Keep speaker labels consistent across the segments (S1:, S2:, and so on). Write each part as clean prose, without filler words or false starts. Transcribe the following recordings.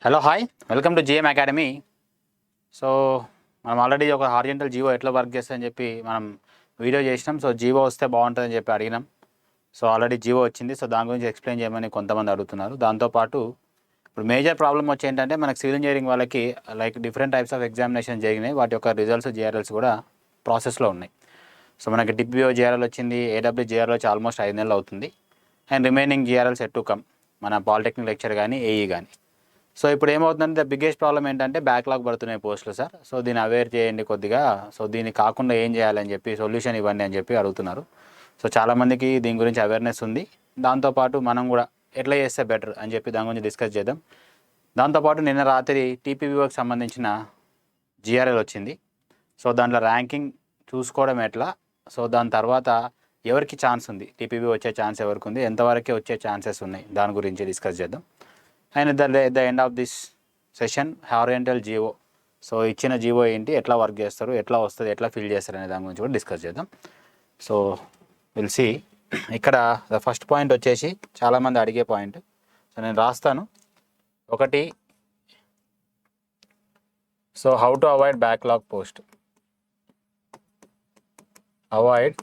S1: Hello hi welcome to GM academy. So మనం already ఒక horizontal GO ఎట్లా work చేస్తుందని చెప్పి మనం వీడియో చేసినాం. సో జీవో వస్తే బాగుంటుందని చెప్పి అడిగినాం. సో ఆల్రెడీ జీవో వచ్చింది. సో దాని గురించి ఎక్స్ప్లెయిన్ చేయమని కొంతమంది అడుగుతున్నారు. దాంతోపాటు ఇప్పుడు మేజర్ ప్రాబ్లం వచ్చి ఏంటంటే మనకి సివిల్ ఇంజనీరింగ్ వాళ్ళకి like different types of examination జరిగినాయి. వాటి యొక్క రిజల్ట్స్ జిఆర్ఎల్స్ కూడా ప్రాసెస్లో ఉన్నాయి. సో మనకి డిప్యూఓ జిఆర్ఎల్ వచ్చింది, ఏడబ్ల్యూ జిఆర్ఎల్ వచ్చి ఆల్మోస్ట్ 5 నెలలు అవుతుంది. అండ్ రిమైనింగ్ జిఆర్ఎల్స్ ఎట్ టు కమ్, మన పాలిటెక్నిక్ లెక్చర్ కానీ ఏఈ కానీ. సో ఇప్పుడు ఏమవుతుందంటే ద బిగ్గెస్ట్ ప్రాబ్లం ఏంటంటే బ్యాక్లాగ్ పడుతున్నాయి పోస్టులు సార్. సో దీన్ని అవేర్ చేయండి కొద్దిగా. సో దీన్ని కాకుండా ఏం చేయాలని చెప్పి సొల్యూషన్ ఇవ్వండి అని చెప్పి అడుగుతున్నారు. సో చాలామందికి దీని గురించి అవేర్నెస్ ఉంది. దాంతోపాటు మనం కూడా ఎట్లా చేస్తే బెటర్ అని చెప్పి దాని గురించి డిస్కస్ చేద్దాం. దాంతోపాటు నిన్న రాత్రి టీపీవీఓకి సంబంధించిన జిఆర్ఎల్ వచ్చింది. సో దాంట్లో ర్యాంకింగ్ చూసుకోవడం ఎట్లా, సో దాని తర్వాత ఎవరికి ఛాన్స్ ఉంది, టీపీవీ వచ్చే ఛాన్స్ ఎవరికి ఉంది, ఎంతవరకే వచ్చే ఛాన్సెస్ ఉన్నాయి, దాని గురించి డిస్కస్ చేద్దాం. And the end of this session horizontal GO. So ఇచ్చిన జీవో ఏంటి, ఎట్లా వర్క్ చేస్తారు, ఎట్లా వస్తుంది, ఎట్లా ఫిల్ చేస్తారు అనే దాని గురించి కూడా డిస్కస్ చేద్దాం. So will see. ఇక్కడ ద ఫస్ట్ పాయింట్ వచ్చేసి చాలామంది అడిగే పాయింట్. సో నేను రాస్తాను. ఒకటి, so how to avoid backlog post. Avoid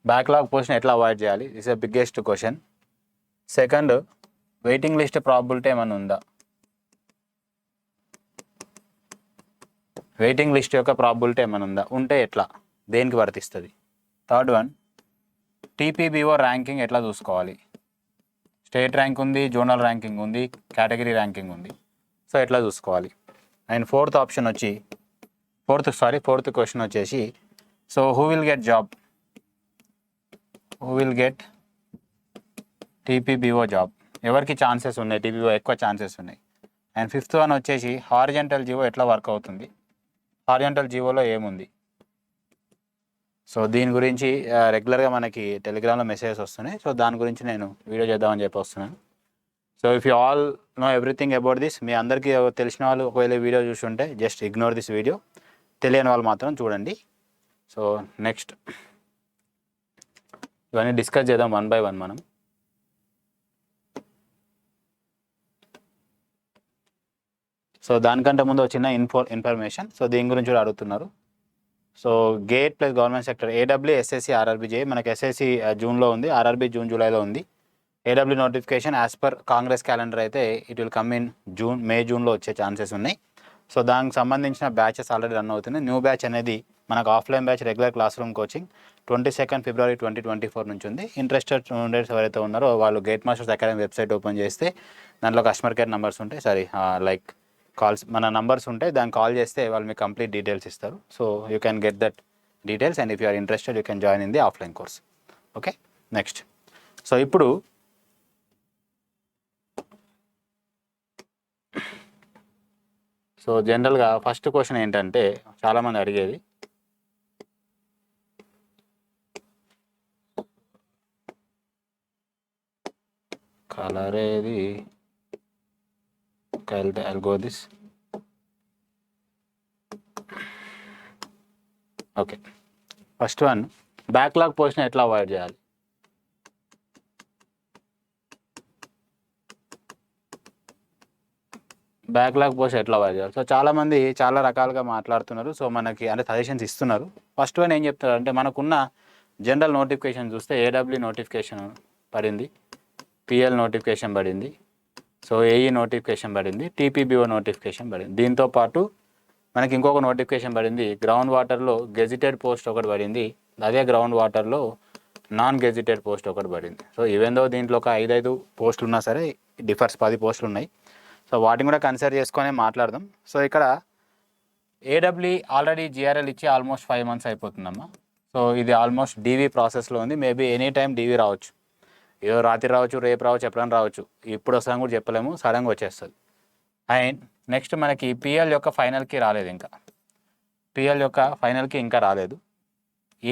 S1: backlog పోస్ట్ని ఎట్లా అవాయిడ్ చేయాలి, it's a biggest question. Second, waiting list probability ఏమైనా ఉందా, వెయిటింగ్ లిస్ట్ యొక్క ప్రాబిలిటీ ఏమైనా ఉందా, ఉంటే ఎట్లా, దేనికి వర్తిస్తుంది. థర్డ్ వన్, టీపీబీఓ ర్యాంకింగ్ ఎట్లా చూసుకోవాలి. స్టేట్ ర్యాంక్ ఉంది, జోనల్ ర్యాంకింగ్ ఉంది, కేటగిరీ ర్యాంకింగ్ ఉంది. సో ఎట్లా చూసుకోవాలి. అండ్ ఫోర్త్ క్వశ్చన్ వచ్చేసి, so who will get TPBO job, ఎవరికి ఛాన్సెస్ ఉన్నాయి, టీపీబీఓ ఎక్కువ ఛాన్సెస్ ఉన్నాయి. అండ్ ఫిఫ్త్ వన్ వచ్చేసి హారిజంటల్ జీవో ఎట్లా వర్క్ అవుతుంది, హారిజంటల్ జీవోలో ఏముంది. సో దీని గురించి రెగ్యులర్గా మనకి టెలిగ్రామ్లో మెసేజెస్ వస్తున్నాయి. సో దాని గురించి నేను వీడియో చేద్దామని చెప్పి వస్తున్నాను. So if you all know everything about this, మీ అందరికీ తెలిసిన వాళ్ళు ఒకవేళ వీడియో చూస్తుంటే జస్ట్ ఇగ్నోర్ దిస్ వీడియో, తెలియని వాళ్ళు మాత్రం చూడండి. సో నెక్స్ట్ ఇవన్నీ డిస్కస్ చేద్దాం వన్ బై వన్ మనం. సో దానికంటే ముందు చిన్న ఇన్ఫర్మేషన్. సో దీని గురించి కూడా అడుగుతున్నారు. So GATE plus government sector, AW, SSC, RRB JE. మనకి ఎస్ఎస్సి జూన్లో ఉంది, ఆర్ఆర్బీ జూన్ జూలైలో ఉంది. ఏడబ్ల్యూ నోటిఫికేషన్ యాజ్ పర్ కాంగ్రెస్ క్యాలెండర్ అయితే ఇట్ విల్ కమ్ ఇన్ జూన్లో వచ్చే ఛాన్సెస్ ఉన్నాయి. సో దానికి సంబంధించిన బ్యాచెస్ ఆల్రెడీ రన్ అవుతున్నాయి. న్యూ బ్యాచ్ అనేది మనకు offline batch regular class room coaching 22 February 2024 నుంచి ఉంది. ఇంట్రెస్టెడ్ స్టూడెంట్స్ ఎవరైతే ఉన్నారో వాళ్ళు GATE Masters Academy website open చేస్తే దాంట్లో కస్టమర్ కేర్ నెంబర్స్ ఉంటాయి, లైక్ కాల్స్, మన నంబర్స్ ఉంటాయి. దాన్ని కాల్ చేస్తే వాళ్ళు మీకు కంప్లీట్ డీటెయిల్స్ ఇస్తారు. So you can get that details and if you are interested you can join in the offline course. Okay, next. So ఇప్పుడు సో జనరల్గా ఫస్ట్ క్వశ్చన్ ఏంటంటే చాలామంది అడిగేది, కలర్ ఏది, I'll go this. Okay, first one, backlog పోస్ట్ని ఎట్లా avoid చేయాలి. Backlog post ఎట్లా అవాయిడ్ చేయాలి. సో చాలామంది చాలా రకాలుగా మాట్లాడుతున్నారు. సో మనకి అంటే సజెషన్స్ ఇస్తున్నారు. ఫస్ట్ వన్ ఏం చెప్తారు అంటే, మనకున్న జనరల్ నోటిఫికేషన్ చూస్తే ఏడబ్ల్యూ నోటిఫికేషన్ పడింది, పిఎల్ నోటిఫికేషన్ పడింది, సో ఏఈ నోటిఫికేషన్ పడింది, టీపీబీఓ నోటిఫికేషన్ పడింది. దీంతోపాటు మనకి ఇంకొక నోటిఫికేషన్ పడింది, గ్రౌండ్ వాటర్లో గెజిటెడ్ పోస్ట్ ఒకటి పడింది, అదే గ్రౌండ్ వాటర్లో నాన్ గెజిటెడ్ పోస్ట్ ఒకటి పడింది. సో ఈవెన్ దో దీంట్లో ఒక 5 పోస్టులు ఉన్నా సరే డిఫర్స్ 10 పోస్టులు ఉన్నాయి. సో వాటిని కూడా కన్సిడర్ చేసుకొని మాట్లాడదాం. సో ఇక్కడ ఏడబ్ల్యూ ఆల్రెడీ జిఆర్ఎల్ ఇచ్చి ఆల్మోస్ట్ 5 months అయిపోతుందమ్మా. సో ఇది ఆల్మోస్ట్ డీవీ ప్రాసెస్లో ఉంది. మేబీ ఎనీ టైం డీవీ రావచ్చు, ఏదో రాత్రి రావచ్చు, రేపు రావచ్చు, ఎప్పుడైనా రావచ్చు. ఇప్పుడు వస్తాను కూడా చెప్పలేము, సడన్గా వచ్చేస్తుంది. అండ్ నెక్స్ట్ మనకి పిఎల్ యొక్క ఫైనల్కి రాలేదు, ఇంకా రాలేదు.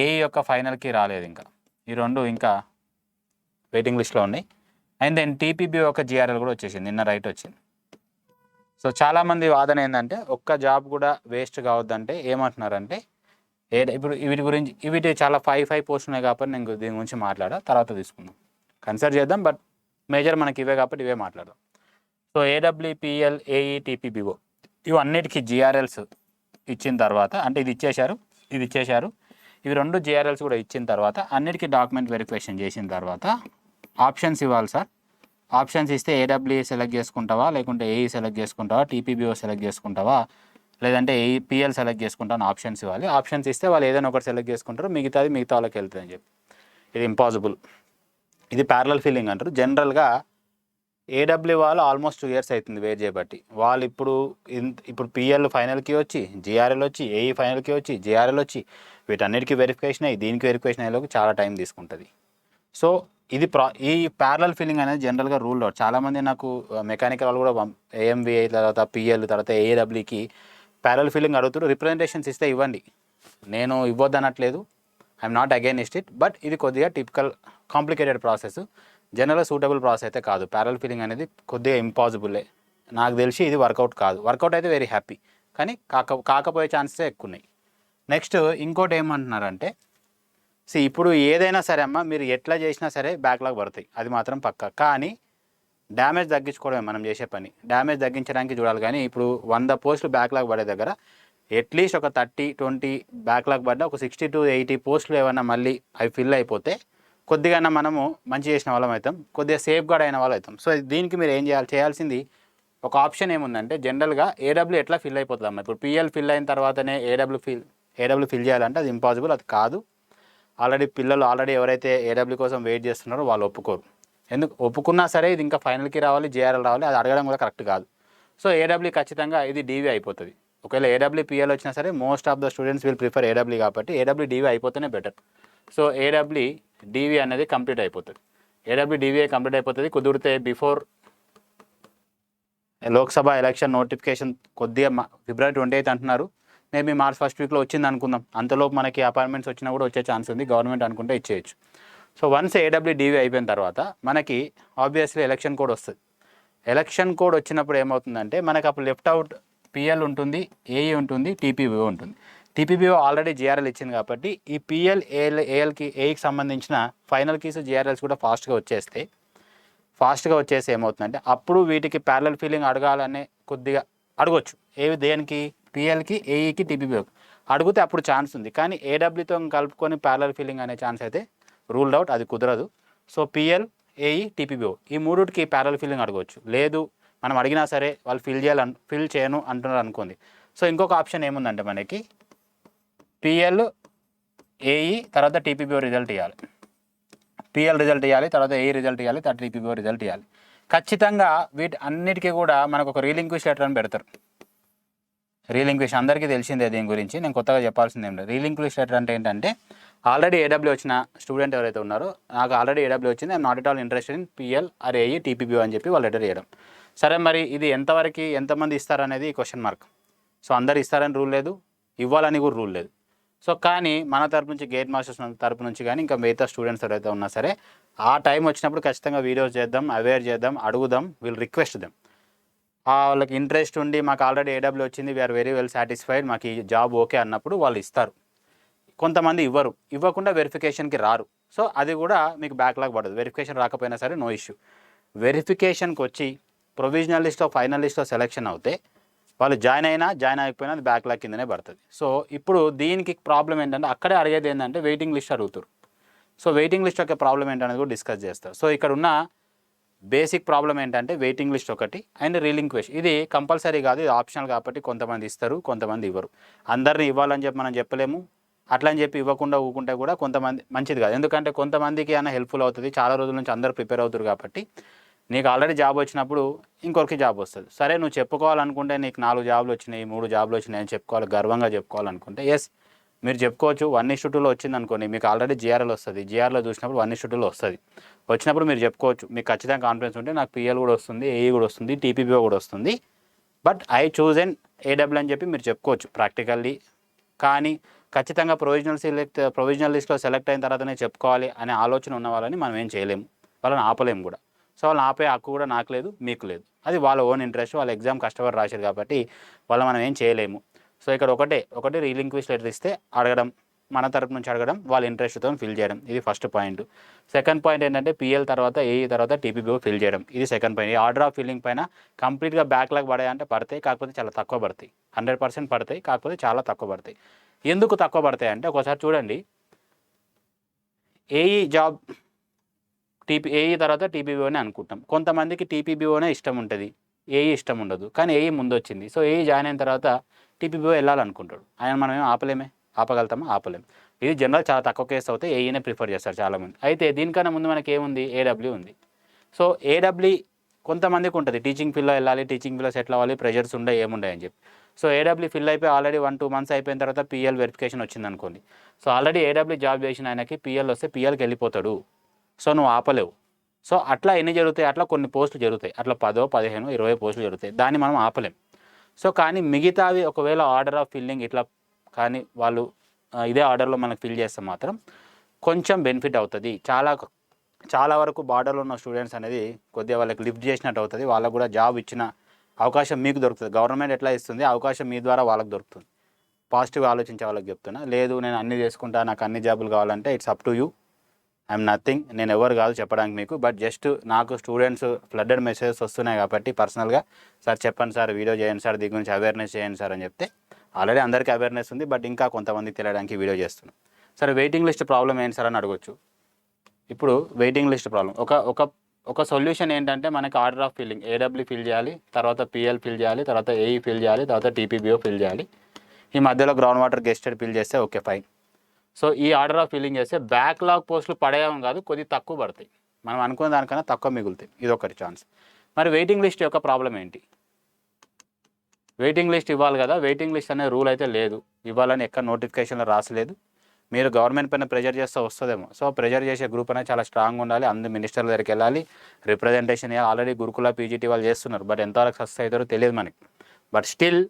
S1: ఏఈ యొక్క ఫైనల్కి రాలేదు ఇంకా. ఈ రెండు ఇంకా వెయిటింగ్ లిస్ట్లో ఉన్నాయి. అండ్ దెన్ టీపీబీ యొక్క జిఆర్ఎల్ కూడా వచ్చేసింది, నిన్న రైట్ వచ్చింది. సో చాలామంది వాదన ఏంటంటే ఒక్క జాబ్ కూడా వేస్ట్ కావద్దంటే ఏమంటున్నారంటే, ఇప్పుడు వీటి గురించి చాలా 5 పోస్టులు ఉన్నాయి కాబట్టి నేను దీని గురించి తర్వాత తీసుకుందాం. కన్సిడర్ చేద్దాం, బట్ మేజర్ మనకి ఇవే కాబట్టి ఇవే మాట్లాడదాం. సో ఏడబ్ల్యూపిఎల్, ఏఈ, టీపీబీఓ ఇవన్నిటికీ జిఆర్ఎల్స్ ఇచ్చిన తర్వాత, అంటే ఇది ఇచ్చేశారు, ఇవి 2 జిఆర్ఎల్స్ కూడా ఇచ్చిన తర్వాత అన్నిటికీ డాక్యుమెంట్ వెరిఫికేషన్ చేసిన తర్వాత ఆప్షన్స్ ఇవ్వాలి సార్. ఆప్షన్స్ ఇస్తే ఏడబ్ల్యూఏ సెలెక్ట్ చేసుకుంటావా, లేకుంటే ఏఈ సెలెక్ట్ చేసుకుంటావా, టీపీబీఓ సెలెక్ట్ చేసుకుంటావా, లేదంటే ఏపీఎల్ సెలెక్ట్ చేసుకుంటాను ఆప్షన్స్ ఇవ్వాలి. ఆప్షన్స్ ఇస్తే వాళ్ళు ఏదైనా ఒకటి సెలెక్ట్ చేసుకుంటారు, మిగతా వాళ్ళకి వెళ్తుంది అని చెప్పి. ఇది ఇంపాసిబుల్. ఇది ప్యారలల్ ఫిల్లింగ్ అంటారు. జనరల్గా ఏడబ్ల్యూ వాళ్ళు ఆల్మోస్ట్ 2 years అవుతుంది వెయిట్ చేయబట్టి. వాళ్ళు ఇప్పుడు పిఎల్ ఫైనల్కి వచ్చి, జిఆర్ఎల్ వచ్చి, ఏఈ ఫైనల్కి వచ్చి, జిఆర్ఎల్ వచ్చి, వీటన్నిటికీ వెరిఫికేషన్ అయ్యి దీనికి వెరిఫికేషన్ అయ్యేలోకి చాలా టైం తీసుకుంటుంది. సో ఇది ఈ ప్యారలల్ ఫిల్లింగ్ అనేది జనరల్గా రూల్ అవుట్. చాలామంది నాకు మెకానికల్ వాళ్ళు కూడా ఏఎంవిఐ తర్వాత పిఎల్ తర్వాత ఏడబ్ల్యూకి ప్యారలల్ ఫిల్లింగ్ అడుగుతారు. రిప్రజెంటేషన్స్ ఇస్తే ఇవ్వండి, నేను ఇవ్వద్దు అనట్లేదు, I'm not against it, but ఇది కొద్దిగా టిపికల్ కాంప్లికేటెడ్ ప్రాసెస్, జనరల్గా సూటబుల్ ప్రాసెస్ అయితే కాదు. ప్యారలల్ ఫిల్లింగ్ అనేది కొద్దిగా ఇంపాసిబుల్లే నాకు తెలిసి. ఇది వర్కౌట్ కాదు. వర్కౌట్ అయితే వెరీ హ్యాపీ, కానీ కాకపోయే ఛాన్సెస్ ఎక్కువ ఉన్నాయి. నెక్స్ట్ ఇంకోటి ఏమంటున్నారంటే, ఇప్పుడు ఏదైనా సరే అమ్మ మీరు ఎట్లా చేసినా సరే బ్యాక్లాగ్ పడతాయి, అది మాత్రం పక్కా. కానీ డ్యామేజ్ తగ్గించుకోవడమే మనం చేసే పని. డ్యామేజ్ తగ్గించడానికి చూడాలి. కానీ ఇప్పుడు 100 పోస్టులు బ్యాక్లాగ్ పడే దగ్గర అట్లీస్ట్ ఒక 30-20 బ్యాక్లాగ్ పడ్డా ఒక 60 to 80 పోస్టులు ఏమన్నా మళ్ళీ అవి ఫిల్ అయిపోతే కొద్దిగా మనము మంచి చేసిన వాళ్ళం అవుతాం, కొద్దిగా సేఫ్ గార్డ్ అయిన వాళ్ళు అవుతాం. సో దీనికి మీరు ఏం చేయాల్సింది ఒక ఆప్షన్ ఏముందంటే, జనరల్గా ఏడబ్ల్యూ ఎట్లా ఫిల్ అయిపోతుంది అమ్మ. ఇప్పుడు పిఎల్ ఫిల్ అయిన తర్వాతనే ఏడబ్ల్యూ ఫిల్ చేయాలంటే అది ఇంపాసిబుల్, అది కాదు. ఆల్రెడీ ఎవరైతే ఏడబ్ల్యూ కోసం వెయిట్ చేస్తున్నారో వాళ్ళు ఒప్పుకోరు. ఒప్పుకున్నా సరే ఇది ఇంకా ఫైనల్కి రావాలి, జేఆర్ఎల్ రావాలి, అది అడగడం కూడా కరెక్ట్ కాదు. సో ఏడబ్ల్యూ ఖచ్చితంగా ఇది డీవీ అయిపోతుంది. ఒకవేళ ఏడబ్ల్యూ పిఎల్ వచ్చినా సరే most of the students will prefer A W, కాబట్టి ఏడబ్ల్యూ డీవీ అయిపోతేనే బెటర్. సో ఏడబ్ల్యూ డీవీ అనేది కంప్లీట్ అయిపోతుంది. ఏడబ్ల్యూ డీవీ కంప్లీట్ అయిపోతుంది. కుదిరితే బిఫోర్ లోక్సభ ఎలక్షన్ నోటిఫికేషన్ కొద్దిగా February 28 అంటున్నారు, మేబీ March 1st వీక్లో వచ్చింది అనుకుందాం. అంతలోపు మనకి అపాయింట్మెంట్స్ వచ్చినా కూడా వచ్చే ఛాన్స్ ఉంది, గవర్నమెంట్ అనుకుంటే ఇచ్చేయచ్చు. సో వన్స్ ఏడబ్ల్యూ డీవీ అయిపోయిన తర్వాత మనకి ఆబ్వియస్లీ ఎలక్షన్ కోడ్ వస్తుంది. ఎలక్షన్ కోడ్ వచ్చినప్పుడు ఏమవుతుందంటే, మనకు అప్పుడు లెఫ్ట్ అవుట్ పిఎల్ ఉంటుంది, ఏఈ ఉంటుంది, టీపీబీఓ ఉంటుంది. టీపీబీఓ ఆల్రెడీ జిఆర్ఎల్ ఇచ్చింది కాబట్టి ఈ పిఎల్ ఏఈకి సంబంధించిన ఫైనల్ కీస్ జిఆర్ఎల్స్ కూడా ఫాస్ట్గా వచ్చేసి ఏమవుతుందంటే, అప్పుడు వీటికి ప్యారలల్ ఫిల్లింగ్ అడగాలనే కొద్దిగా అడగొచ్చు. దేనికి పిఎల్కి, ఏఈకి, టీపీబీఓకి అడిగితే అప్పుడు ఛాన్స్ ఉంది. కానీ ఏడబ్ల్యూతో కలుపుకొని ప్యారలల్ ఫిల్లింగ్ అనే ఛాన్స్ అయితే రూల్డ్ అవుట్, అది కుదరదు. సో పిఎల్, ఏఈ, టీపీబీఓ ఈ 3కి ప్యారలల్ ఫిల్లింగ్ అడగవచ్చు. లేదు మనం అడిగినా సరే వాళ్ళు ఫిల్ చేయను అంటున్నారు అనుకోండి. సో ఇంకొక ఆప్షన్ ఏముందంటే, మనకి పిఎల్, ఏఈ తర్వాత టీపీబీఓ రిజల్ట్ ఇవ్వాలి, పిఎల్ రిజల్ట్ ఇవ్వాలి, తర్వాత ఏఈ రిజల్ట్ ఇవ్వాలి, తర్వాత టీపీబీఓ రిజల్ట్ ఇవ్వాలి. ఖచ్చితంగా వీటి అన్నిటికీ కూడా మనకు ఒక రీలింక్విష్ లెటర్ అని పెడతారు. రీలింక్విష్ అందరికీ తెలిసిందే, దీని గురించి నేను కొత్తగా చెప్పాల్సింది ఏం లేదు. రీలింక్విష్ లెటర్ అంటే ఏంటంటే, ఆల్రెడీ ఏడబ్ల్యూ వచ్చిన స్టూడెంట్ ఎవరైతే ఉన్నారో, నాకు ఆల్రెడీ ఏడబ్ల్యూ వచ్చింది, I'm not at all interested in PL or AE, TPBO అని చెప్పి వాళ్ళు లెటర్ చేయడం. సరే, మరి ఇది ఎంతమంది ఇస్తారనేది క్వశ్చన్ మార్క్. సో అందరు ఇస్తారని రూల్ లేదు, ఇవ్వాలని కూడా రూల్ లేదు. సో కానీ మన తరపు నుంచి, గేట్ మాస్టర్స్ తరపు నుంచి కానీ ఇంకా మిగతా స్టూడెంట్స్ ఎవరైతే ఉన్నా సరే, ఆ టైం వచ్చినప్పుడు ఖచ్చితంగా వీడియోస్ చేద్దాం, అవేర్ చేద్దాం, అడుగుదాం, వీల్ రిక్వెస్ట్ దెమ్. వాళ్ళకి ఇంట్రెస్ట్ ఉండి మాకు ఆల్రెడీ ఏడబ్ల్యూ వచ్చింది, వీఆర్ వెరీ వెల్ సాటిస్ఫైడ్, మాకు ఈ జాబ్ ఓకే అన్నప్పుడు వాళ్ళు ఇస్తారు. కొంతమంది ఇవ్వకుండా వెరిఫికేషన్కి రారు. సో అది కూడా మీకు బ్యాక్లాగ్ పడదు. వెరిఫికేషన్ రాకపోయినా సరే నో ఇష్యూ. వెరిఫికేషన్కి వచ్చి ప్రొవిజనల్ లిస్ట్లో, ఫైనల్ లిస్ట్లో సెలెక్షన్ అవుతే వాళ్ళు జాయిన్ అయిపోయినా అది బ్యాక్లాగ్ కిందనే పడుతుంది. సో ఇప్పుడు దీనికి ప్రాబ్లం ఏంటంటే, అక్కడే అడిగేది ఏంటంటే వెయిటింగ్ లిస్ట్ అడుగుతారు. సో వెయిటింగ్ లిస్ట్ యొక్క ప్రాబ్లం ఏంటనేది కూడా డిస్కస్ చేస్తారు. సో ఇక్కడ ఉన్న బేసిక్ ప్రాబ్లం ఏంటంటే వెయిటింగ్ లిస్ట్ ఒకటి అండ్ రీలింక్విష్. ఇది కంపల్సరీ కాదు, ఇది ఆప్షనల్ కాబట్టి కొంతమంది ఇస్తారు, కొంతమంది ఇవ్వరు. అందరినీ ఇవ్వాలని చెప్పి మనం చెప్పలేము, అట్లా అని చెప్పి ఇవ్వకుండా ఊకుంటే కూడా కొంతమంది మంచిది కాదు. ఎందుకంటే కొంతమందికి అన్న హెల్ప్ఫుల్ అవుతుంది. చాలా రోజుల నుంచి అందరూ ప్రిపేర్ అవుతారు కాబట్టి నీకు ఆల్రెడీ జాబ్ వచ్చినప్పుడు ఇంకొకరికి జాబ్ వస్తుంది. సరే, నువ్వు చెప్పుకోవాలనుకుంటే నీకు 4 జాబ్లు వచ్చినాయి, 3 జాబ్లు వచ్చినాయి అని చెప్పుకోవాలి, గర్వంగా చెప్పుకోవాలనుకుంటే ఎస్ మీరు చెప్పుకోవచ్చు. 1:2లో వచ్చింది అనుకోండి, మీకు ఆల్రెడీ జిఆర్ఎల్ వస్తుంది. జిఆర్లో చూసినప్పుడు 1:2లో వస్తుంది. వచ్చినప్పుడు మీరు చెప్పుకోవచ్చు, మీకు ఖచ్చితంగా కాన్ఫిడెన్స్ ఉంటే నాకు పిఎల్ కూడా వస్తుంది, ఏఈ కూడా వస్తుంది, టీపీబీఓ కూడా వస్తుంది, బట్ ఐ చూజ్ ఎన్ ఏడబ్ల్యూ అని చెప్పి మీరు చెప్పుకోవచ్చు ప్రాక్టికల్లీ. కానీ ఖచ్చితంగా ప్రొవిజనల్ లిస్ట్లో సెలెక్ట్ అయిన తర్వాతనే చెప్పుకోవాలి అనే ఆలోచన ఉన్న వాళ్ళని మనం ఏం చేయలేము, వాళ్ళని ఆపలేము కూడా. సో వాళ్ళని ఆపే హక్కు కూడా నాకు లేదు, మీకు లేదు. అది వాళ్ళ ఓన్ ఇంట్రెస్ట్, వాళ్ళ ఎగ్జామ్ కష్టపడి రాశారు కాబట్టి వాళ్ళు మనం ఏం చేయలేము. సో ఇక్కడ ఒకటి రీలింక్విష్ లెటర్ ఇస్తే అడగడం, మన తరపు నుంచి అడగడం, వాళ్ళ ఇంట్రెస్ట్తో ఫిల్ చేయడం. ఇది ఫస్ట్ పాయింట్. సెకండ్ పాయింట్ ఏంటంటే పిఎల్ తర్వాత ఏఈ తర్వాత టీపీబీఓ ఫిల్ చేయడం. ఇది సెకండ్ పాయింట్. ఈ ఆర్డర్ ఆఫ్ ఫిల్లింగ్ పైన కంప్లీట్గా బ్యాక్లాగ్ పడాయంటే పడతాయి, కాకపోతే చాలా తక్కువ పడతాయి. 100% పడతాయి, కాకపోతే చాలా తక్కువ పడతాయి. ఎందుకు తక్కువ పడతాయి అంటే ఒకసారి చూడండి, ఏఈ జాబ్ ఏఈ తర్వాత టీపీబీఓనే అనుకుంటాం. కొంతమందికి టీపీబీఓనే ఇష్టం ఉంటుంది, ఏఈ ఇష్టం ఉండదు, కానీ ఏఈ ముందు వచ్చింది. సో ఏఈ జాయిన్ అయిన తర్వాత టీపీబీఓ వెళ్ళాలనుకుంటాడు. ఆయన మనం ఏం ఆపలేమే, ఆపగలుగుతామా? ఆపలేము. ఇది జనరల్ చాలా తక్కువ కేసు అవుతే ఏఈనే ప్రిఫర్ చేస్తారు చాలామంది. అయితే దీనికన్నా ముందు మనకి ఏముంది, ఏడబ్ల్యూ ఉంది. సో ఏడబ్ల్యూ కొంతమందికి ఉంటుంది, టీచింగ్ ఫీల్డ్లో వెళ్ళాలి, టీచింగ్ ఫీల్డ్లో సెటిల్ అవ్వాలి, ప్రెజర్స్ ఉండే ఏముండే అని చెప్పి. సో ఏడబ్ల్యూ ఫిల్ అయిపోయి ఆల్రెడీ 1-2 months అయిపోయిన తర్వాత పిఎల్ వెరిఫికేషన్ వచ్చింది అనుకోండి. సో ఆల్రెడీ ఏడబ్ల్యూ జాబ్ చేసిన ఆయనకి పిఎల్ వస్తే పిఎల్కి వెళ్ళిపోతాడు. సో నువ్వు ఆపలేవు. సో అట్లా ఎన్ని జరుగుతాయి, అట్లా కొన్ని పోస్టులు జరుగుతాయి, అట్లా 10, 15, 20 పోస్టులు జరుగుతాయి. దాన్ని మనం ఆపలేం. సో కానీ మిగతావి ఒకవేళ ఆర్డర్ ఆఫ్ ఫిల్లింగ్ ఇట్లా కానీ వాళ్ళు ఇదే ఆర్డర్లో మనకు ఫిల్ చేస్తే మాత్రం కొంచెం బెనిఫిట్ అవుతుంది. చాలా వరకు బార్డర్లో ఉన్న స్టూడెంట్స్ అనేది కొద్దిగా వాళ్ళకి లిఫ్ట్ చేసినట్టు అవుతుంది. వాళ్ళకు కూడా జాబ్ ఇచ్చిన అవకాశం మీకు దొరుకుతుంది. గవర్నమెంట్ ఎట్లా ఇస్తుంది, అవకాశం మీ ద్వారా వాళ్ళకి దొరుకుతుంది. పాజిటివ్గా ఆలోచించే వాళ్ళకి చెప్తున్నా. లేదు నేను అన్నీ చేసుకుంటా, నాకు అన్ని జాబులు కావాలంటే it's up to you. I'm nothing, నేను ఎవరు కాదు చెప్పడానికి మీకు. బట్ జస్ట్ నాకు స్టూడెంట్స్ ఫ్లడ్డెడ్ మెసేజెస్ వస్తున్నాయి కాబట్టి పర్సనల్గా సార్ చెప్పండి సార్, వీడియో చేయండి సార్, దీని గురించి అవేర్నెస్ చేయండి సార్ అని చెప్తే ఆల్రెడీ అందరికీ అవేర్నెస్ ఉంది, బట్ ఇంకా కొంతమందికి తెలియడానికి వీడియో చేస్తున్నాం. సరే వెయిటింగ్ లిస్ట్ ప్రాబ్లం ఏంటి సార్ అని అడగొచ్చు. ఇప్పుడు వెయిటింగ్ లిస్ట్ ప్రాబ్లం ఒక సొల్యూషన్ ఏంటంటే మనకి ఆర్డర్ ఆఫ్ ఫిల్లింగ్ ఏడబ్ల్యూ ఫిల్ చేయాలి, తర్వాత పిఎల్ ఫిల్ చేయాలి, తర్వాత ఏఈ ఫిల్ చేయాలి, తర్వాత టీపీబీఓ ఫిల్ చేయాలి. ఈ మధ్యలో గ్రౌండ్ వాటర్ గెస్టెడ్ ఫిల్ చేస్తే ఓకే ఫైన్. సో ఈ ఆర్డర్ ఆఫ్ ఫిల్లింగ్ చేస్తే బ్యాక్లాగ్ పోస్టులు పడేయం కాదు, కొద్దిగా తక్కువ పడతాయి, మనం అనుకున్న దానికన్నా తక్కువ మిగులుతాయి. ఇది ఒకటి ఛాన్స్. మరి వెయిటింగ్ లిస్ట్ యొక్క ప్రాబ్లం ఏంటి? వెయిటింగ్ లిస్ట్ ఇవ్వాలి కదా, వెయిటింగ్ లిస్ట్ అనే రూల్ అయితే లేదు, ఇవ్వాలని ఎక్కడ నోటిఫికేషన్లో రాసలేదు. మీరు గవర్నమెంట్ పైన ప్రెజర్ చేస్తే వస్తుందేమో. సో ప్రెజర్ చేసే గ్రూప్ అనేది చాలా స్ట్రాంగ్ ఉండాలి, అందరు మినిస్టర్ల దగ్గరికి వెళ్ళాలి, రిప్రజెంటేషన్ ఇవ్వాలి. ఆల్రెడీ గురుకుల పీజీటీ వాళ్ళు చేస్తున్నారు, బట్ ఎంతవరకు సక్సెస్ అవుతారో తెలియదు మనకి. బట్ స్టిల్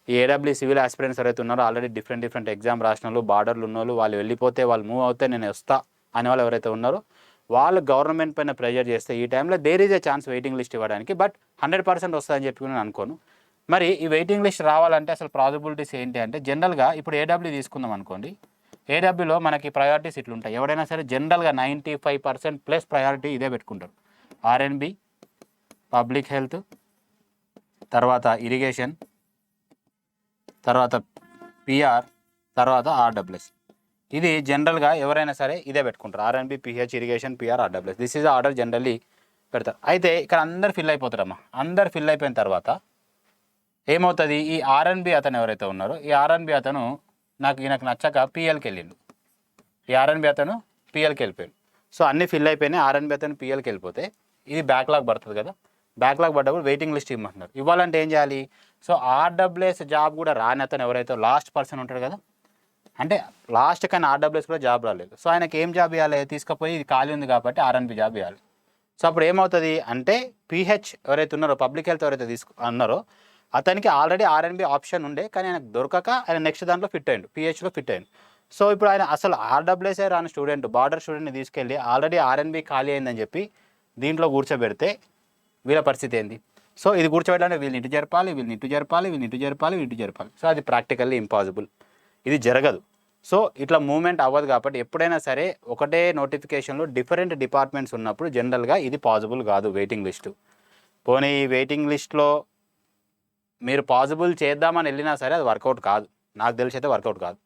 S1: ఈ ఏడబ్ల్యూ సివిల్ ఆస్పిరెంట్స్ ఎవరైతే ఉన్నారో ఆల్రెడీ డిఫరెంట్ ఎగ్జామ్ రాసిన వాళ్ళు, బార్డర్లు ఉన్న వాళ్ళు, వాళ్ళు వెళ్ళిపోతే వాళ్ళు మూవ్ అవుతే నేను వస్తా అనే వాళ్ళు ఎవరైతే ఉన్నారో వాళ్ళు గవర్నమెంట్ పైన ప్రెజర్ చేస్తే ఈ టైంలో there is a chance waiting list ఇవ్వడానికి. బట్ 100% వస్తుందని చెప్పి నేను అనుకోను. మరి ఈ వెయిటింగ్ లిస్ట్ రావాలంటే అసలు పాసిబిలిటీస్ ఏంటి అంటే, జనరల్గా ఇప్పుడు ఏడబ్ల్యూ తీసుకుందాం అనుకోండి, ఏడబ్ల్యూలో మనకి ప్రయారిటీస్ ఇట్లా ఉంటాయి. ఎవడైనా సరే జనరల్గా 95%+ ప్రయారిటీ ఇదే పెట్టుకుంటారు. ఆర్ఎన్బి, పబ్లిక్ హెల్త్, తర్వాత ఇరిగేషన్, తర్వాత పిఆర్, తర్వాత ఆర్డబ్ల్యూఎస్. ఇది జనరల్గా ఎవరైనా సరే ఇదే పెట్టుకుంటారు. RNB, PH, irrigation, PR, RWS. This is order generally పెడతారు. అయితే ఇక్కడ అందరు ఫిల్ అయిపోతారమ్మా. అందరు ఫిల్ అయిపోయిన తర్వాత ఏమవుతుంది, ఈ ఆర్ఎన్బి అతను ఎవరైతే ఉన్నారో ఈ ఆర్ఎన్బి అతను ఈయనకు నచ్చక పిఎల్కి వెళ్ళిండు. ఈ ఆర్ఎన్బి అతను పిఎల్కి వెళ్ళిపోయాడు. సో అన్నీ ఫిల్ అయిపోయినాయి, ఆర్ఎన్బి అతను పిఎల్కి వెళ్ళిపోతే ఇది బ్యాక్లాగ్ పడుతుంది కదా. బ్యాక్లాగ్ పడ్డప్పుడు వెయిటింగ్ లిస్ట్ ఇవ్వమంటున్నారు. ఇవ్వాలంటే ఏం చేయాలి? సో ఆర్డబ్ల్యూఎస్ జాబ్ కూడా రాని అతను ఎవరైతే లాస్ట్ పర్సన్ ఉంటాడు కదా, అంటే లాస్ట్ కానీ ఆర్డబ్ల్యూఎస్ కూడా జాబ్ రాలేదు. సో ఆయనకి ఏం జాబ్ ఇవ్వాలి? తీసుకుపోయి ఇది ఖాళీ ఉంది కాబట్టి ఆర్ఎన్బి జాబ్ ఇవ్వాలి. సో అప్పుడు ఏమవుతుంది అంటే పిహెచ్ ఎవరైతే ఉన్నారో, పబ్లిక్ హెల్త్ ఎవరైతే అన్నారో అతనికి ఆల్రెడీ ఆర్ఎన్బి ఆప్షన్ ఉండే, కానీ ఆయనకు దొరకక ఆయన నెక్స్ట్ దాంట్లో ఫిట్ అయ్యిండు, పిహెచ్లో ఫిట్ అయ్యిండు. సో ఇప్పుడు ఆయన అసలు ఆర్డబ్ల్యూఎస్ఏ రాని స్టూడెంట్, బార్డర్ స్టూడెంట్ని తీసుకెళ్ళి ఆల్రెడీ ఆర్ఎన్బి ఖాళీ అయిందని చెప్పి దీంట్లో కూర్చోబెడితే వీళ్ళ పరిస్థితి ఏంది? సో ఇది కూర్చోబెట్టాలంటే వీళ్ళని ఇటు జరపాలి, వీళ్ళని ఇటు జరపాలి, వీళ్ళని ఇటు జరపాలి, ఇటు జరపాలి. సో అది ప్రాక్టికల్లీ ఇంపాసిబుల్, ఇది జరగదు. సో ఇట్లా మూవ్మెంట్ అవ్వదు. కాబట్టి ఎప్పుడైనా సరే ఒకటే నోటిఫికేషన్లో డిఫరెంట్ డిపార్ట్మెంట్స్ ఉన్నప్పుడు జనరల్గా ఇది పాసిబుల్ కాదు వెయిటింగ్ లిస్టు. పోనీ ఈ వెయిటింగ్ లిస్ట్లో మీరు పాసిబుల్ చేద్దామని వెళ్ళినా సరే అది వర్కౌట్ కాదు, నాకు తెలిసి అయితే వర్కౌట్ కాదు.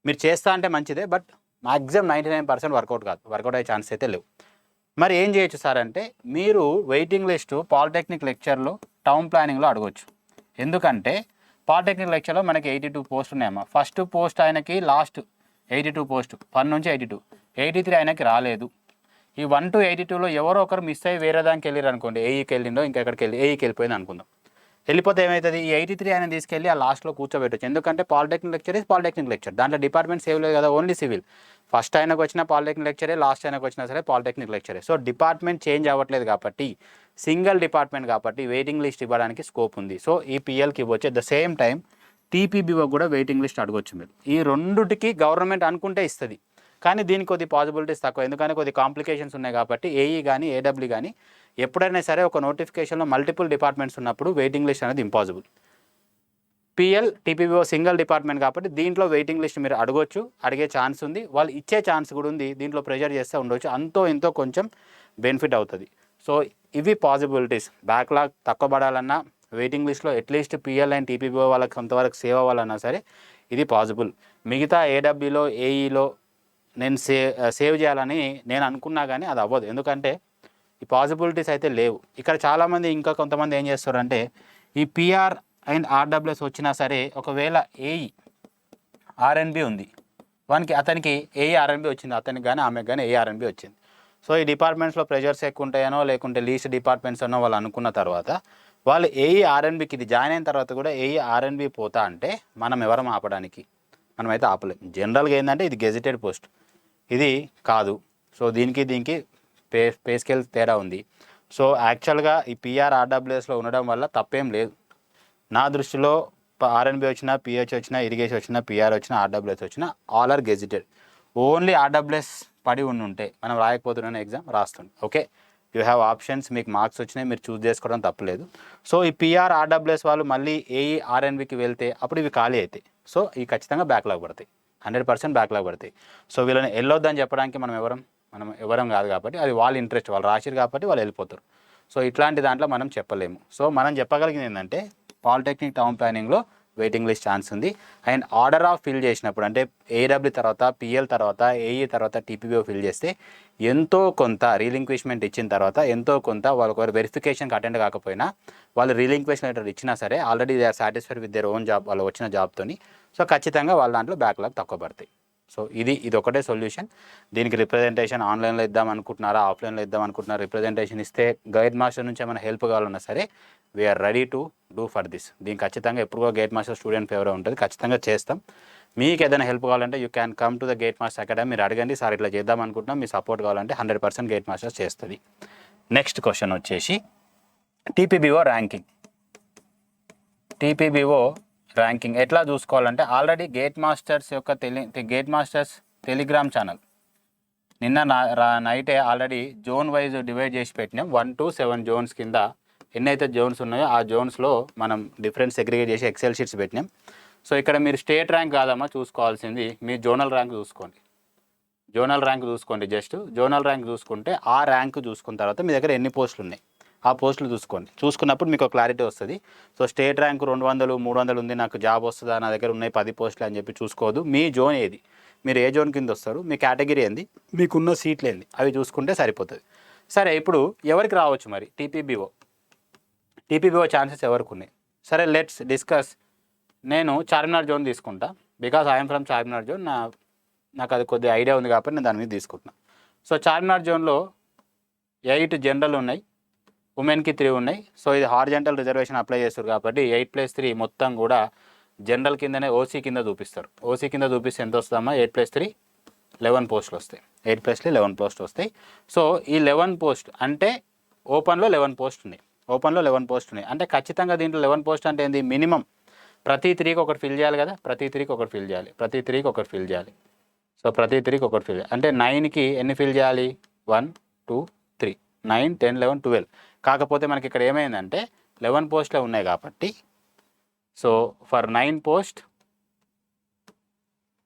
S1: మీరు చేస్తా అంటే మంచిదే, బట్ మ్యాక్సిమం 99% వర్కౌట్ కాదు, వర్కౌట్ అయ్యే ఛాన్స్ అయితే లేవు. మరి ఏం చేయొచ్చు సార్ అంటే, మీరు వెయిటింగ్ లిస్టు పాలిటెక్నిక్ లెక్చర్లో, టౌన్ ప్లానింగ్లో అడగవచ్చు. ఎందుకంటే పాలిటెక్నిక్ లెక్చర్లో మనకి 82 పోస్ట్ ఉన్నాయమ్మా. ఫస్ట్ పోస్ట్ ఆయనకి లాస్ట్ 82 పోస్ట్ 1 నుంచి 82, 83 ఆయనకి రాలేదు. ఈ 1 to 82లో ఎవరో ఒకరు మిస్ అయ్యి వేరే దానికి వెళ్ళారు అనుకోండి, ఏఈకి వెళ్ళిండో ఇంకెక్కడికి ఏఈకి వెళ్ళిపోయింది అనుకుందాం. వెళ్ళిపోతే ఏమవుతుంది, ఈ 83 ఆయన తీసుకెళ్ళి ఆ లాస్ట్లో కూర్చోబెట్టచ్చు. ఎందుకంటే polytechnic lecture is polytechnic lecture, దాంట్లో డిపార్ట్మెంట్ సేవ్ లేదు కదా, ఓన్లీ సివిల్. ఫస్ట్ ఆయనకు వచ్చిన పాలిటెక్నిక్ లెక్చరే, లాస్ట్ ఆయనకు వచ్చినా సరే పాలిటెక్నిక్ లెక్చరే. సో డిపార్ట్మెంట్ చేంజ్ అవ్వట్లేదు కాబట్టి, సింగిల్ డిపార్ట్మెంట్ కాబట్టి వెయిటింగ్ లిస్ట్ ఇవ్వడానికి స్కోప్ ఉంది. సో ఈ పిఎల్కి ఇవ్వచ్చు. At the same time TPBO కూడా వెయిటింగ్ లిస్ట్ అడగొచ్చు మీరు. ఈ రెండుటికి గవర్నమెంట్ అనుకుంటే ఇస్తుంది, కానీ దీనికి కొద్ది పాసిబిలిటీస్ తక్కువ, ఎందుకంటే కొద్ది కాంప్లికేషన్స్ ఉన్నాయి కాబట్టి. ఏఈ కానీ ఏడబ్ల్యూ కానీ ఎప్పుడైనా సరే ఒక నోటిఫికేషన్లో మల్టిపుల్ డిపార్ట్మెంట్స్ ఉన్నప్పుడు వెయిటింగ్ లిస్ట్ అనేది impossible. PL TPBO single department కాబట్టి దీంట్లో వెయిటింగ్ లిస్ట్ మీరు అడగొచ్చు, అడిగే ఛాన్స్ ఉంది, వాళ్ళు ఇచ్చే ఛాన్స్ కూడా ఉంది, దీంట్లో ప్రెషర్ చేస్తే ఉండొచ్చు, అంతో ఇంతో కొంచెం బెనిఫిట్ అవుతుంది. సో ఇవి పాసిబిలిటీస్. బ్యాక్లాగ్ తక్కువ పడాలన్నా, వెయిటింగ్ లిస్ట్లో అట్లీస్ట్ పిఎల్ అండ్ టీపీబీఓ వాళ్ళకి కొంతవరకు సేవ్ అవ్వాలన్నా సరే ఇది పాసిబుల్. మిగతా ఏడబ్ల్యూలో ఏఈలో నేను సేవ్ చేయాలని నేను అనుకున్నా కానీ అది అవ్వదు, ఎందుకంటే ఈ పాసిబిలిటీస్ అయితే లేవు. ఇక్కడ చాలామంది ఇంకా కొంతమంది ఏం చేస్తారంటే ఈ పిఆర్ అండ్ ఆర్డబ్ల్యూఎస్ వచ్చినా సరే ఒకవేళ ఏఈ ఆర్ఎన్బి ఉంది, అతనికి ఏఈ ఆర్ఎన్బి వచ్చింది, అతనికి కానీ ఆమెకు కానీ ఏఈ ఆర్ఎన్బి వచ్చింది. సో ఈ డిపార్ట్మెంట్స్లో ప్రెషర్స్ ఎక్కువ ఉంటాయనో లేకుంటే లీస్ట్ డిపార్ట్మెంట్స్ అనో వాళ్ళు అనుకున్న తర్వాత వాళ్ళు ఏఈ ఆర్ఎన్బికి ఇది జాయిన్ అయిన తర్వాత కూడా ఏఈ ఆర్ఎన్బి పోతా అంటే మనం ఎవరం ఆపడానికి? మనమైతే ఆపలేం. జనరల్గా ఏంటంటే ఇది గెజిటెడ్ పోస్ట్, ఇది కాదు. సో దీనికి పే స్కేల్ తేడా ఉంది. సో యాక్చువల్గా ఈ పిఆర్ ఆర్డబ్ల్యూఎస్లో ఉండడం వల్ల తప్పేం లేదు నా దృష్టిలో. ఆర్ఎన్బి వచ్చినా, పిహెచ్ వచ్చినా, ఇరిగేషన్ వచ్చినా, పిఆర్ వచ్చినా, ఆర్డబ్ల్యూఎస్ వచ్చినా all are gazetted. Only RWS పడి ఉంటే మనం రాయకపోతున్నాను, ఎగ్జామ్ రాస్తుంది. ఓకే, యూ హ్యావ్ ఆప్షన్స్, మీకు మార్క్స్ వచ్చినాయి, మీరు చూస్ చేసుకోవడం తప్పలేదు. సో ఈ పిఆర్ ఆర్డబ్ల్యూఎస్ వాళ్ళు మళ్ళీ ఏఈ ఆర్ఎన్బికి వెళ్తే అప్పుడు ఇవి ఖాళీ అవుతాయి. సో ఇవి ఖచ్చితంగా బ్యాక్లాగ్ పడతాయి, 100% బ్యాక్లాగ్ పడతాయి. సో వీళ్ళని వెళ్ళొద్దని చెప్పడానికి మనం ఎవరం కాదు కాబట్టి అది వాళ్ళ ఇంట్రెస్ట్, వాళ్ళు రాసిరు కాబట్టి వాళ్ళు వెళ్ళిపోతారు. సో ఇట్లాంటి దాంట్లో మనం చెప్పలేము. సో మనం చెప్పగలిగింది ఏంటంటే పాలిటెక్నిక్ టౌన్ ప్లానింగ్లో వెయిటింగ్ లిస్ట్ ఛాన్స్ ఉంది. అండ్ ఆర్డర్ ఆఫ్ ఫిల్ చేసినప్పుడు అంటే ఏడబ్ల్యూ తర్వాత, పిఎల్ తర్వాత, ఏఈ తర్వాత టీపీబీఓ ఫిల్ చేస్తే ఎంతో కొంత రీలింక్విష్మెంట్ ఇచ్చిన తర్వాత ఎంతో కొంత వాళ్ళకి వెరిఫికేషన్కి అటెండ్ కాకపోయినా వాళ్ళు రీలింక్విష్మెంట్ లెటర్ ఇచ్చినా సరే already they are satisfied with their own job, వాళ్ళు వచ్చిన జాబ్తోని. సో ఖచ్చితంగా వాళ్ళ దాంట్లో బ్యాక్లాగ్ తక్కువ పడతాయి. సో ఇది ఒకటే సొల్యూషన్. దీనికి రిప్రజెంటేషన్ ఆన్లైన్లో ఇద్దాం అనుకుంటున్నారా, ఆఫ్లైన్లో ఇద్దాం అనుకుంటున్నారా? రిప్రజెంటేషన్ ఇస్తే గైడ్ మాస్టర్ నుంచి ఏమైనా హెల్ప్ కావాలన్నా సరే we're ready to do for this. దీనికి ఖచ్చితంగా ఎప్పుడో గైడ్ మాస్టర్ స్టూడెంట్ ఫేవర్ ఉంటుంది, ఖచ్చితంగా చేస్తాం. మీకు ఏదైనా హెల్ప్ కావాలంటే you can come to the gate master academy, మీరు అడగండి, సార్ ఇట్లా చేద్దాం అనుకుంటున్నాం, మీ సపోర్ట్ కావాలంటే 100% గేట్ మాస్టర్ చేస్తుంది. నెక్స్ట్ క్వశ్చన్ వచ్చేసి టీపీబీఓ ర్యాంకింగ్ ఎట్లా చూసుకోవాలంటే already gate masters Telegram channel నిన్న నైటే ఆల్రెడీ జోన్ వైజ్ డివైడ్ చేసి పెట్టినాం. 1 to 7 జోన్స్ కింద ఎన్నైతే జోన్స్ ఉన్నాయో ఆ జోన్స్లో మనం డిఫరెంట్ సెగ్రిగేట్ చేసి ఎక్సెల్ షీట్స్ పెట్టినాం. సో ఇక్కడ మీరు స్టేట్ ర్యాంక్ కాదమ్మా చూసుకోవాల్సింది, మీ జోనల్ ర్యాంక్ చూసుకోండి. జస్ట్ జోనల్ ర్యాంక్ చూసుకుంటే ఆ ర్యాంక్ చూసుకున్న తర్వాత మీ దగ్గర ఎన్ని పోస్టులు ఉన్నాయి ఆ పోస్టులు చూసుకున్నప్పుడు మీకు క్లారిటీ వస్తుంది. సో స్టేట్ ర్యాంక్ 200, 300 ఉంది, నాకు జాబ్ వస్తుందా, నా దగ్గర ఉన్నాయి 10 పోస్టులు అని చెప్పి చూసుకోవద్దు. మీ జోన్ ఏది, మీరు ఏ జోన్ కింద వస్తారు, మీ కేటగిరీ ఏంది, మీకున్న సీట్లు ఏంది, అవి చూసుకుంటే సరిపోతుంది. సరే, ఇప్పుడు ఎవరికి రావచ్చు మరి టీపీబీఓ ఛాన్సెస్ ఎవరికి ఉన్నాయి? సరే, లెట్స్ డిస్కస్. నేను చార్మినార్ జోన్ తీసుకుంటా, because I'm from Charminar zone. నాకు అది కొద్దిగా ఐడియా ఉంది కాబట్టి నేను దాని మీద తీసుకుంటున్నాను. సో చార్మినార్ జోన్లో 8 జనరల్ ఉన్నాయి, ఉమెన్కి 3 ఉన్నాయి. సో ఇది హారిజంటల్ రిజర్వేషన్ అప్లై చేస్తారు కాబట్టి 8+3 మొత్తం కూడా జనరల్ కిందనే ఓసీ కింద చూపిస్తారు. ఓసీ కింద చూపిస్తే ఎంత వస్తుందమ్మా? 8+3 11 పోస్టులు వస్తాయి. 8+3 11 పోస్టులు వస్తాయి. సో ఈ 11 పోస్ట్ అంటే ఓపెన్లో 11 పోస్ట్ ఉన్నాయి. అంటే ఖచ్చితంగా దీంట్లో 11 పోస్ట్ అంటే ఏంది? మినిమం ప్రతి 3కి ఒకటి ఫిల్ చేయాలి కదా, ప్రతి 3కి ఒకటి ఫిల్ చేయాలి. సో ప్రతి 3కి ఒకటి ఫిల్ చేయాలి. అంటే 9కి ఎన్ని ఫిల్ చేయాలి? 1 2 3 9 10 11 12. కాకపోతే మనకి ఇక్కడ ఏమైందంటే 11 పోస్టులే ఉన్నాయి కాబట్టి సో ఫర్ 9 పోస్ట్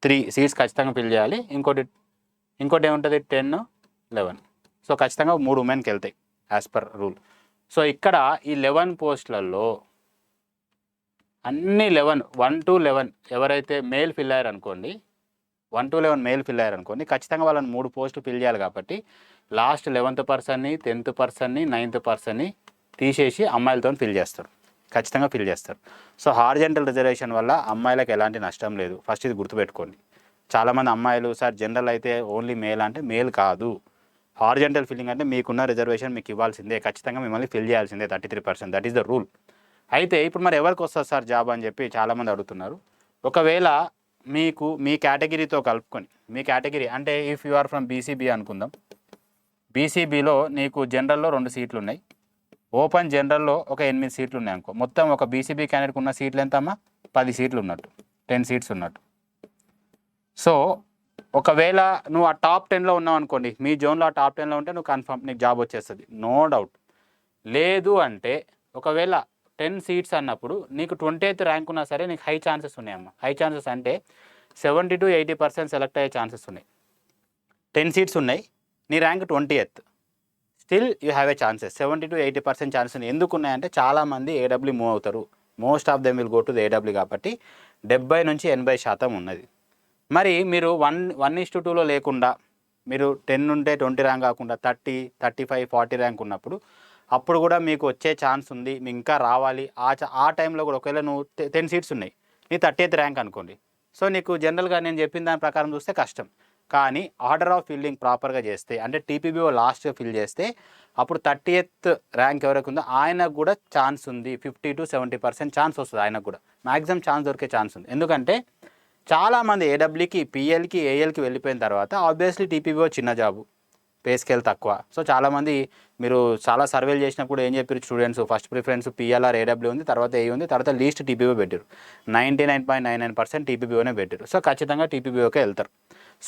S1: 3 సీట్స్ ఖచ్చితంగా ఫిల్ చేయాలి. ఇంకోటి ఏముంటుంది? 10 11. సో ఖచ్చితంగా 3 ఉమెన్కి వెళ్తాయి యాజ్ పర్ రూల్. సో ఇక్కడ ఈ 11 పోస్టులలో అన్ని 1 to 11 ఎవరైతే మేల్ ఫిల్ అయ్యారనుకోండి, 1 to 11 మేల్ ఫిల్ అయ్యారనుకోండి, ఖచ్చితంగా వాళ్ళని 3 పోస్టులు ఫిల్ చేయాలి కాబట్టి లాస్ట్ 11th పర్సన్ని, 10th పర్సన్ని, 9th పర్సన్ని తీసేసి అమ్మాయిలతో ఖచ్చితంగా ఫిల్ చేస్తారు. సో హారిజంటల్ రిజర్వేషన్ వల్ల అమ్మాయిలకు ఎలాంటి నష్టం లేదు, ఫస్ట్ ఇది గుర్తుపెట్టుకోండి. చాలామంది అమ్మాయిలు సార్ జనరల్ అయితే ఓన్లీ మేల్ అంటే మేల్ కాదు, హారిజంటల్ ఫిల్లింగ్ అంటే మీకున్న రిజర్వేషన్ మీకు ఇవ్వాల్సిందే, ఖచ్చితంగా మిమ్మల్ని ఫిల్ చేయాల్సిందే 33%. That is the rule. అయితే ఇప్పుడు మరి ఎవరికి వస్తుంది సార్ జాబ్ అని చెప్పి చాలామంది అడుగుతున్నారు. ఒకవేళ మీకు మీ కేటగిరీతో కలుపుకొని, మీ కేటగిరీ అంటే if you are from BCB అనుకుందాం, బీసీబీలో నీకు జనరల్లో 2 సీట్లు ఉన్నాయి, ఓపెన్ జనరల్లో ఒక 8 సీట్లు ఉన్నాయి అనుకో. మొత్తం ఒక బీసీబీ క్యాండిడేట్కి ఉన్న సీట్లు ఎంత అమ్మా? 10 సీట్లు ఉన్నట్టు, 10 సీట్స్ ఉన్నట్టు. సో ఒకవేళ నువ్వు ఆ టాప్ 10లో ఉన్నావు అనుకోండి, మీ జోన్లో ఆ టాప్ 10లో ఉంటే నువ్వు కన్ఫర్మ్ నీకు జాబ్ వచ్చేస్తుంది, నో డౌట్. లేదు అంటే ఒకవేళ 10 సీట్స్ అన్నప్పుడు నీకు 20th ర్యాంక్ ఉన్నా సరే నీకు హై ఛాన్సెస్ ఉన్నాయమ్మ. హై ఛాన్సెస్ అంటే 70-80% సెలెక్ట్ అయ్యే ఛాన్సెస్ ఉన్నాయి. 10 సీట్స్ ఉన్నాయి, నీ rank 20th, still you have a chances. 70-80% chances ఉన్నాయి. ఎందుకు ఉన్నాయంటే చాలామంది ఏడబ్ల్యూ మూవ్ అవుతారు. Most of them will go to the A W కాబట్టి 70-80% ఉన్నది. మరి మీరు 1:2లో లేకుండా మీరు 10 ఉంటే 20 ర్యాంక్ కాకుండా 30, 35, 40 ర్యాంక్ ఉన్నప్పుడు అప్పుడు కూడా మీకు వచ్చే ఛాన్స్ ఉంది. మీకు ఇంకా రావాలి. ఆ టైంలో కూడా ఒకవేళ నువ్వు 10 సీట్స్ ఉన్నాయి, నీ 30th ర్యాంక్ అనుకోండి. సో నీకు జనరల్గా నేను చెప్పిన దాని ప్రకారం చూస్తే కష్టం. కానీ ఆర్డర్ ఆఫ్ ఫిల్లింగ్ ప్రాపర్గా చేస్తే, అంటే టీపీబీఓ లాస్ట్గా ఫిల్ చేస్తే అప్పుడు 30th ర్యాంక్ ఎవరికి ఉందో ఆయనకు కూడా ఛాన్స్ ఉంది. 50-70% ఛాన్స్ వస్తుంది. ఆయనకు కూడా మ్యాక్సిమం ఛాన్స్ దొరికే ఛాన్స్ ఉంది. ఎందుకంటే చాలామంది ఏడబ్ల్యూకి, పిఎల్కి, ఏఎల్కి వెళ్ళిపోయిన తర్వాత ఆబ్వియస్లీ టీపీబీఓ చిన్న జాబు, పే స్కేల్ తక్కువ. సో చాలామంది మీరు చాలా సర్వేలు చేసినప్పుడు ఏం చెప్పారు స్టూడెంట్స్, ఫస్ట్ ప్రిఫరెన్స్ పిఎల్ఆర్ ఏడబ్ల్యూ ఉంది, తర్వాత ఏ ఉంది, తర్వాత లీస్ట్ టీపీబీఓ పెట్టారు. 99.99% టీపీబీఓనే పెట్టారు. సో ఖచ్చితంగా టీపీబీఓకే వెళ్తారు.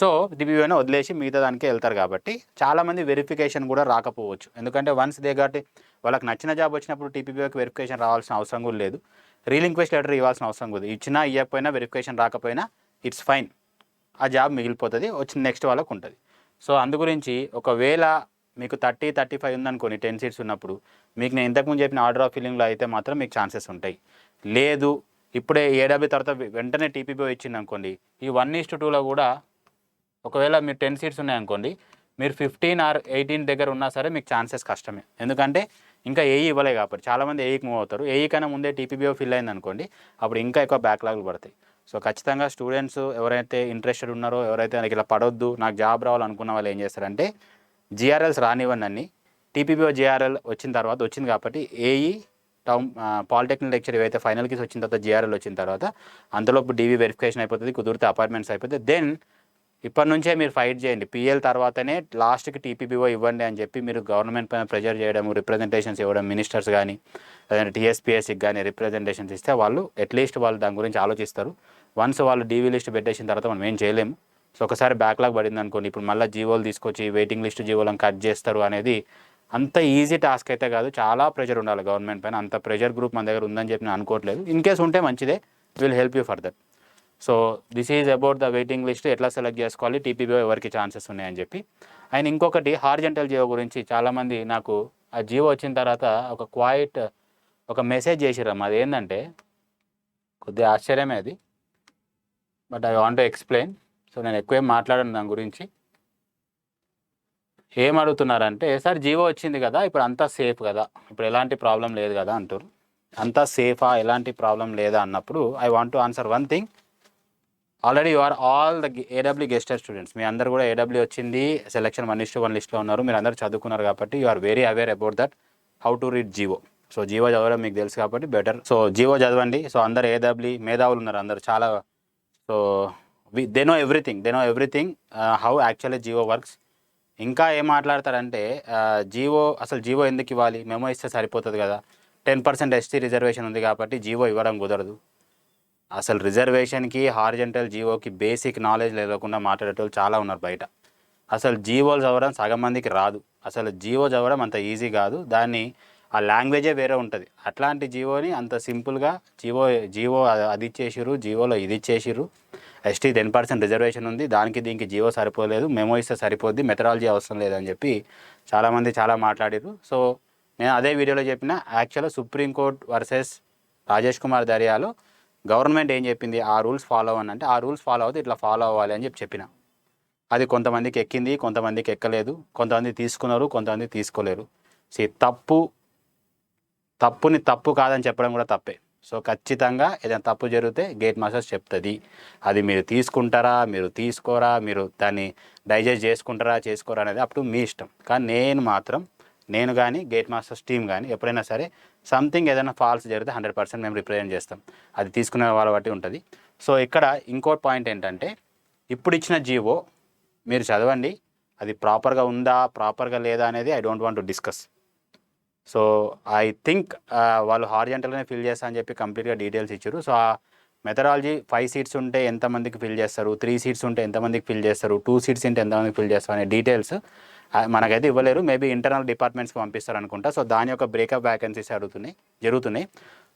S1: సో టీపీబీఓనే వదిలేసి మిగతా దానికే వెళ్తారు. కాబట్టి చాలామంది వెరిఫికేషన్ కూడా రాకపోవచ్చు. ఎందుకంటే వన్స్ దే గాట్, వాళ్ళకి నచ్చిన జాబ్ వచ్చినప్పుడు టీపీబీఓకి వెరిఫికేషన్ రావాల్సిన అవసరం కూడా లేదు. రీలింక్వెస్ట్ లెటర్ ఇవ్వాల్సిన అవసరం కూడా, ఇచ్చినా ఇవ్వకపోయినా వెరిఫికేషన్ రాకపోయినా ఇట్స్ ఫైన్, ఆ జాబ్ మిగిలిపోతుంది, వచ్చిన నెక్స్ట్ వాళ్ళకు ఉంటుంది. సో అందు గురించి ఒకవేళ మీకు 30-35 ఉందనుకోని 10 సీట్స్ ఉన్నప్పుడు, మీకు నేను ఇంతకుముందు చెప్పిన ఆర్డర్ ఆఫ్ ఫిల్లింగ్లో అయితే మాత్రం మీకు ఛాన్సెస్ ఉంటాయి. లేదు ఇప్పుడే ఏడబ్ల్యూ తర్వాత వెంటనే టీపీబీఓ ఇచ్చింది అనుకోండి, ఈ 1:2లో కూడా ఒకవేళ మీరు 10 సీట్స్ ఉన్నాయనుకోండి, మీరు 15 or 18 దగ్గర ఉన్నా సరే మీకు ఛాన్సెస్ కష్టమే. ఎందుకంటే ఇంకా ఏఈ ఇవ్వలే కాబట్టి చాలామంది ఏఈకి మూవ్ అవుతారు. ఏఈ కన్నా ముందే టీపీబీఓ ఫిల్ అయింది అనుకోండి, అప్పుడు ఇంకా ఎక్కువ బ్యాక్లాగ్లు పడతాయి. సో ఖచ్చితంగా స్టూడెంట్స్ ఎవరైతే ఇంట్రెస్టెడ్ ఉన్నారో, ఎవరైతే నాకు ఇలా పడొద్దు, నాకు జాబ్ రావాలనుకున్న వాళ్ళు ఏం చేస్తారంటే జిఆర్ఎల్స్ రానివ్వండి అన్ని. టీపీబీఓ జిఆర్ఎల్ వచ్చిన తర్వాత వచ్చింది కాబట్టి ఏఈ, టౌన్ పాలిటెక్నిక్ లెక్చర్ ఏవైతే ఫైనల్కి వచ్చిన తర్వాత జిఆర్ఎల్ వచ్చిన తర్వాత అంతలోపు డీవీ వెరిఫికేషన్ అయిపోతుంది, కుదిరితే అపాయింట్మెంట్స్ అయిపోతుంది. దెన్ ఇప్పటి నుంచే మీరు ఫైట్ చేయండి. పిఎల్ తర్వాతనే లాస్ట్కి టీపీబీఓ ఇవ్వండి అని చెప్పి మీరు గవర్నమెంట్ పైన ప్రెజర్ చేయడం, రిప్రజెంటేషన్స్ ఇవ్వడం, మినిస్టర్స్ కానీ లేదంటే టీఎస్పీఎస్సికి కానీ రిప్రజెంటేషన్స్ ఇస్తే వాళ్ళు అట్లీస్ట్ వాళ్ళు దాని గురించి ఆలోచిస్తారు. వన్స్ వాళ్ళు డీవీ లిస్ట్ పెట్టేసిన తర్వాత మనం ఏం చేయలేము. సో ఒకసారి బ్యాక్లాగ్ పడింది అనుకోండి, ఇప్పుడు మళ్ళీ జీవోలు తీసుకొచ్చి వెయిటింగ్ లిస్ట్ జీవోలను కట్ చేస్తారు అనేది అంత ఈజీ టాస్క్ అయితే కాదు. చాలా ప్రెషర్ ఉండాలి గవర్నమెంట్ పైన. అంత ప్రెషర్ గ్రూప్ మన దగ్గర ఉందని చెప్పి నేను అనుకోవట్లేదు. ఇన్ కేస్ ఉంటే మంచిదే, will help you further. So this is about the waiting list, ఎట్లా సెలెక్ట్ చేసుకోవాలి, టీపీబీఓ ఎవరికి ఛాన్సెస్ ఉన్నాయని చెప్పి. అండ్ ఇంకొకటి హారిజంటల్ జియో గురించి చాలామంది నాకు ఆ జియో వచ్చిన తర్వాత ఒక మెసేజ్ చేసిరమ్మ. అది ఏంటంటే కొద్దిగా ఆశ్చర్యమే అది, but I want to explain. So నేను ఎక్కువ ఏం మాట్లాడను దాని గురించి. ఏం అడుగుతున్నారంటే, సార్ జియో వచ్చింది కదా, ఇప్పుడు అంతా సేఫ్ కదా, ఇప్పుడు ఎలాంటి ప్రాబ్లం లేదు కదా అంటారు. అంతా సేఫా, ఎలాంటి ప్రాబ్లం లేదా అన్నప్పుడు I want to answer one thing. Already you are all the A W guested students. మీ అందరూ కూడా ఏడబ్ల్యూ వచ్చింది, సెలెక్షన్ 1:1 లిస్ట్లో ఉన్నారు, మీరు అందరూ చదువుకున్నారు కాబట్టి you are very aware about that how to read GO. So GO చదవడం మీకు తెలుసు కాబట్టి బెటర్. సో జియో చదవండి. సో అందరు ఏడబ్ల్యూ మేధావులు ఉన్నారు అందరు చాలా. So they know everything how actually GO works. ఇంకా ఏం మాట్లాడతారంటే అసలు జియో ఎందుకు ఇవ్వాలి, మెమో ఇస్తే సరిపోతుంది కదా, 10% ఎస్టీ రిజర్వేషన్ ఉంది కాబట్టి జియో ఇవ్వడం కుదరదు. అసలు రిజర్వేషన్కి, హారిజంటల్ జియోకి బేసిక్ నాలెడ్జ్ లేకుండా మాట్లాడేటోళ్ళు చాలా ఉన్నారు బయట. అసలు జియోలు చదవడం సగం మందికి రాదు. అసలు జియో చదవడం అంత ఈజీ కాదు, దాన్ని ఆ లాంగ్వేజే వేరే ఉంటుంది. అట్లాంటి జియోని అంత సింపుల్గా జియో అది ఇచ్చేసిర్రు, జియోలో ఇది ఇచ్చేసిర్రు, ఎస్టీ 10% రిజర్వేషన్ ఉంది, దానికి దీనికి జియో సరిపోలేదు, మెమో ఇస్తే సరిపోద్ది, మెథడాలజీ అవసరం లేదని చెప్పి చాలామంది చాలా మాట్లాడారు. సో నేను అదే వీడియోలో చెప్పిన, యాక్చువల్గా సుప్రీంకోర్టు వర్సెస్ రాజేష్ కుమార్ దర్యాలో గవర్నమెంట్ ఏం చెప్పింది, ఆ రూల్స్ ఫాలో అవ్వండి అంటే ఆ రూల్స్ ఫాలో అవుతే ఇట్లా ఫాలో అవ్వాలి అని చెప్పిన. అది కొంతమందికి ఎక్కింది, కొంతమందికి ఎక్కలేదు, కొంతమంది తీసుకున్నారు, కొంతమంది తీసుకోలేరు. తప్పుని తప్పు కాదని చెప్పడం కూడా తప్పే. సో ఖచ్చితంగా ఏదైనా తప్పు జరిగితే గేట్ మాస్టర్స్ చెప్తుంది. అది మీరు తీసుకుంటారా, మీరు తీసుకోరా, మీరు దాన్ని డైజెస్ట్ చేసుకోరా అనేది అప్పుడు మీ ఇష్టం. కానీ నేను కానీ గేట్ మాస్టర్స్ టీమ్ కానీ ఎప్పుడైనా సరే సంథింగ్ ఏదైనా ఫాల్స్ జరిగితే 100% మేము రిప్రజెంట్ చేస్తాం. అది తీసుకునే వాళ్ళ బట్టి ఉంటుంది. సో ఇక్కడ ఇంకోటి పాయింట్ ఏంటంటే, ఇప్పుడు ఇచ్చిన జీవో మీరు చదవండి, అది ప్రాపర్గా ఉందా, ప్రాపర్గా లేదా అనేది I don't want to discuss. So I think వాళ్ళు హారిజంటల్గానే ఫిల్ చేస్తా అని చెప్పి కంప్లీట్గా డీటెయిల్స్ ఇచ్చారు. సో ఆ మెథడాలజీ 5 సీట్స్ ఉంటే ఎంతమందికి ఫిల్ చేస్తారు, 3 సీట్స్ ఉంటే ఎంతమందికి ఫిల్ చేస్తారు, 2 సీట్స్ ఉంటే ఎంతమందికి ఫిల్ చేస్తారు అనే డీటెయిల్స్ మనకైతే ఇవ్వలేరు. మేబీ ఇంటర్నల్ డిపార్ట్మెంట్స్కి పంపిస్తారు అనుకుంటా. సో దాని యొక్క బ్రేకప్ వ్యాకెన్సీస్ జరుగుతున్నాయి.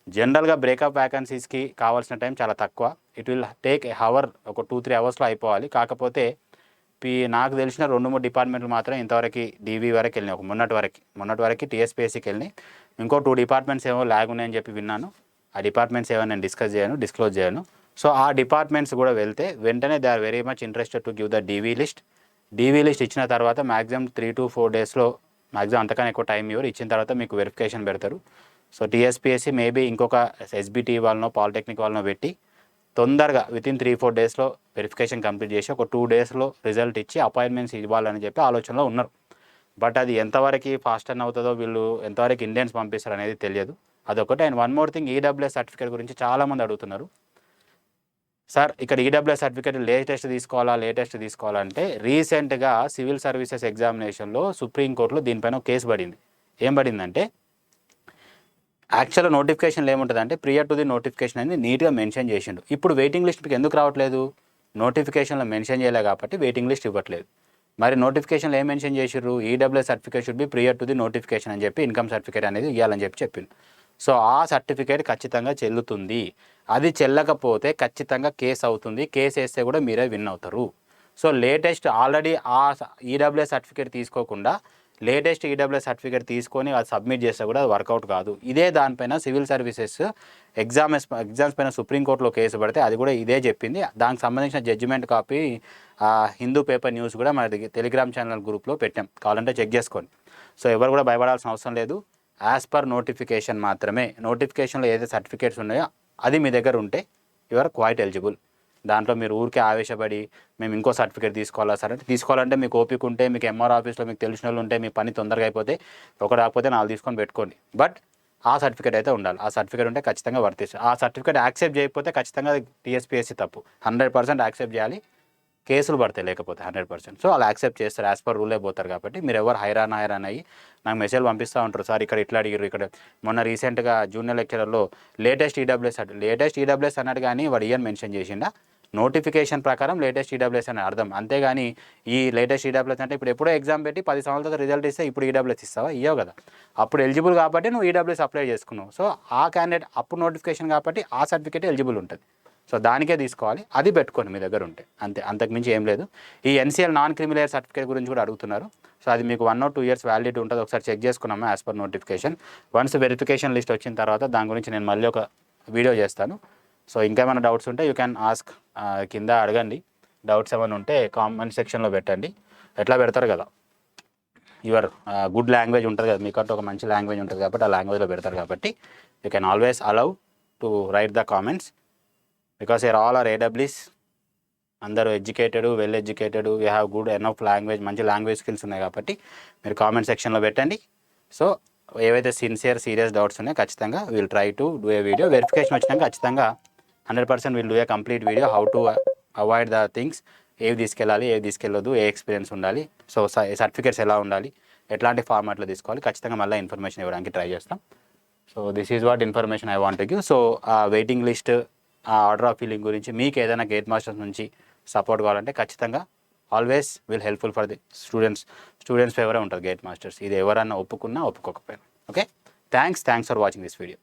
S1: జనరల్గా బ్రేకప్ వ్యాకన్సీస్కి కావాల్సిన టైం చాలా తక్కువ. It will take a hour, ఒక 2-3 అవర్స్లో అయిపోవాలి. కాకపోతే నాకు తెలిసిన 2-3 డిపార్ట్మెంట్లు మాత్రం ఇంతవరకు డీవీ వరకు వెళ్ళినాయి. ఒక మొన్నటి వరకు టీఎస్పీఎస్సీకి వెళ్ళినాయి. ఇంకో 2 డిపార్ట్మెంట్స్ ఏమో ల్యాగ్ ఉన్నాయని చెప్పి విన్నాను. ఆ డిపార్ట్మెంట్స్ ఏమో నేను డిస్క్లోజ్ చేయను. సో ఆ డిపార్ట్మెంట్స్ కూడా వెళ్తే వెంటనే they are very much interested to give the DV list ఇచ్చిన తర్వాత మ్యాక్సిమం 3 to 4 డేస్లో, మ్యాక్సిమం అంతకన్నా ఎక్కువ టైం ఇచ్చిన తర్వాత మీకు వెరిఫికేషన్ పెడతారు. సో టీఎస్పీఎస్సీ మేబీ ఇంకొక ఎస్బిటి వాళ్ళనో పాలిటెక్నిక్ వాళ్ళనో పెట్టి తొందరగా వితిన్ 3-4 డేస్లో వెరిఫికేషన్ కంప్లీట్ చేసి ఒక 2 డేస్లో రిజల్ట్ ఇచ్చి అపాయింట్మెంట్స్ ఇవ్వాలని చెప్పి ఆలోచనలో ఉన్నారు. బట్ అది ఎంతవరకు ఫాస్ట్ రన్ అవుతుందో, వీళ్ళు ఎంతవరకు ఇండియన్స్ పంపిస్తారు అనేది తెలియదు. అదొకటి. And one more thing, EWS certificate గురించి చాలామంది అడుగుతున్నారు. సార్ ఇక్కడ ఈడబ్ల్యూఎస్ సర్టిఫికేట్ లేటెస్ట్ తీసుకోవాలంటే రీసెంట్గా సివిల్ సర్వీసెస్ ఎగ్జామినేషన్లో సుప్రీంకోర్టులో దీనిపైన కేసు పడింది. ఏం పడిందంటే, యాక్చువల్గా నోటిఫికేషన్లో ఏముంటుందంటే ప్రియర్ టు ది నోటిఫికేషన్ అని నీట్గా మెన్షన్ చేసిండు. ఇప్పుడు వెయిటింగ్ లిస్ట్ మీకు ఎందుకు రావట్లేదు? నోటిఫికేషన్లో మెన్షన్ చేయలే కాబట్టి వెయిటింగ్ లిస్ట్ ఇవ్వట్లేదు. మరి నోటిఫికేషన్లో ఏం మెన్షన్ చేసిర్రు? EWS certificate should be prior to the notification అని చెప్పి ఇన్కమ్ సర్టిఫికేట్ అనేది ఇవ్వాలని చెప్పిండు. సో ఆ సర్టిఫికేట్ ఖచ్చితంగా చెల్లుతుంది. అది చెల్లకపోతే ఖచ్చితంగా కేసు అవుతుంది. కేసు వేస్తే కూడా మీరే విన్ అవుతారు. సో లేటెస్ట్ ఆల్రెడీ ఆ ఈడబ్ల్యూఎస్ సర్టిఫికేట్ తీసుకోకుండా లేటెస్ట్ ఈడబ్ల్యూఎస్ సర్టిఫికేట్ తీసుకొని అది సబ్మిట్ చేస్తే కూడా అది వర్కౌట్ కాదు. ఇదే దానిపైన సివిల్ సర్వీసెస్ ఎగ్జామ్స్ పైన సుప్రీంకోర్టులో కేసు పడితే అది కూడా ఇదే చెప్పింది. దానికి సంబంధించిన judgement copy Hindu paper news కూడా మన టెలిగ్రామ్ ఛానల్ గ్రూప్లో పెట్టాం, కావాలంటే చెక్ చేసుకోండి. సో ఎవరు కూడా భయపడాల్సిన అవసరం లేదు. యాజ్ పర్ నోటిఫికేషన్ మాత్రమే. నోటిఫికేషన్లో ఏదైతే సర్టిఫికేట్స్ ఉన్నాయో అది మీ దగ్గర ఉంటే యు ఆర్ క్వైట్ ఎలిజిబుల్. దాంట్లో మీరు ఊరికే ఆవేశపడి మేము ఇంకో సర్టిఫికేట్ తీసుకోవాలా సార్ అంటే, తీసుకోవాలంటే మీకు ఓపిక ఉంటే, మీకు ఎంఆర్ ఆఫీస్లో మీకు తెలిసిన వాళ్ళు ఉంటే, మీ పని తొందరగా అయిపోతే ఒకటి రాకపోతే 4 తీసుకొని పెట్టుకోండి. బట్ ఆ సర్టిఫికేట్ అయితే ఉండాలి. ఆ సర్టిఫికేట్ ఉంటే ఖచ్చితంగా వర్తిస్తుంది. ఆ సర్టిఫికేట్ యాక్సెప్ట్ చేయకపోతే ఖచ్చితంగా టీఎస్పీఎస్సీ తప్పు. 100% యాక్సెప్ట్ చేయాలి. కేసులు పడతాయి లేకపోతే 100%. సో అలా యాక్సెప్ట్ చేస్తారు, యాజ్ పర్ రూలే పోతారు. కాబట్టి మీరు ఎవరు హైరాన్ అయ్యి నాకు మెసేజ్ పంపిస్తూ ఉంటారు, సార్ ఇక్కడ ఇట్లా అడిగారు. ఇక్కడ మొన్న రీసెంట్గా జూనియర్ లెక్చరర్లో లేటెస్ట్ ఈడబ్ల్యూఎస్ అన్నాడు, కానీ వాడు ఇయర్ మెన్షన్ చేసిండా? నోటిఫికేషన్ ప్రకారం లేటెస్ట్ ఈడబ్ల్యూఎస్ అని అర్థం. అంతేగాని ఈ లేటెస్ట్ ఈడబ్ల్యూఎస్ అంటే ఇప్పుడు ఎప్పుడో ఎగ్జామ్ పెట్టి 10 సంవత్సరాల తర్వాత రిజల్ట్ ఇస్తే ఇప్పుడు ఈడబ్ల్యూఎస్ ఇస్తావా? ఇవ్వవు కదా. అప్పుడు ఎలిజిబుల్ కాబట్టి నువ్వు ఈడబ్ల్యూఎస్ అప్లై చేసుకున్నావు. సో ఆ క్యాండిడేట్ అప్పుడు నోటిఫికేషన్ కాబట్టి ఆ సర్టిఫికేట్ ఎలిజిబుల్ ఉంటుంది. సో దానికే తీసుకోవాలి, అది పెట్టుకోండి మీ దగ్గర ఉంటే, అంతే. అంతకుమించి ఏం లేదు. ఈ ఎన్సీఎల్ నాన్ క్రిమినల్ సర్టిఫికేట్ గురించి కూడా అడుగుతున్నారు. సో అది మీకు 1 or 2 years వ్యాలిడిటీ ఉంటుంది. ఒకసారి చెక్ చేసుకున్నాము as per notification. Once verification list వచ్చిన తర్వాత దాని గురించి నేను మళ్ళీ ఒక వీడియో చేస్తాను. సో ఇంకేమైనా డౌట్స్ ఉంటే యూ క్యాన్ ఆస్క్, కింద అడగండి. డౌట్స్ ఏమైనా ఉంటే కామెంట్ సెక్షన్లో పెట్టండి. ఎట్లా పెడతారు కదా, యువర్ గుడ్ లాంగ్వేజ్ ఉంటుంది కదా, మీకంటే ఒక మంచి లాంగ్వేజ్ ఉంటుంది కాబట్టి ఆ లాంగ్వేజ్లో పెడతారు. కాబట్టి you can always allow to write the comments, because your all are ఏడబ్ల్యూస్. అందరూ educated, well educated, you have good enough language, మంచి లాంగ్వేజ్ స్కిల్స్ ఉన్నాయి కాబట్టి మీరు కామెంట్ సెక్షన్లో పెట్టండి. సో ఏవైతే సీరియస్ డౌట్స్ ఉన్నాయో ఖచ్చితంగా will try to do a video. Verification వచ్చినాక ఖచ్చితంగా 100% will do a complete video, how to avoid the things, ఏవి తీసుకెళ్ళాలి, ఏవి తీసుకెళ్ళొద్దు, ఏ ఎక్స్పీరియన్స్ ఉండాలి, సో సర్టిఫికేట్స్ ఎలా ఉండాలి, ఎట్లాంటి ఫార్మాట్లో తీసుకోవాలి, ఖచ్చితంగా మళ్ళీ ఇన్ఫర్మేషన్ ఇవ్వడానికి ట్రై చేస్తాం. So this is what information I want to give. So ఆ వెయిటింగ్ లిస్ట్, ఆ ఆర్డర్ ఆఫ్ ఫిల్లింగ్ గురించి మీకు ఏదైనా గేట్ మాస్టర్స్ నుంచి సపోర్ట్ కావాలంటే ఖచ్చితంగా always will helpful for the students ఫేవరే ఉంటుంది గేట్ మాస్టర్స్. ఇది ఎవరన్నా ఒప్పుకున్నా ఒప్పుకోకపోయినా. Okay, thanks for watching this video.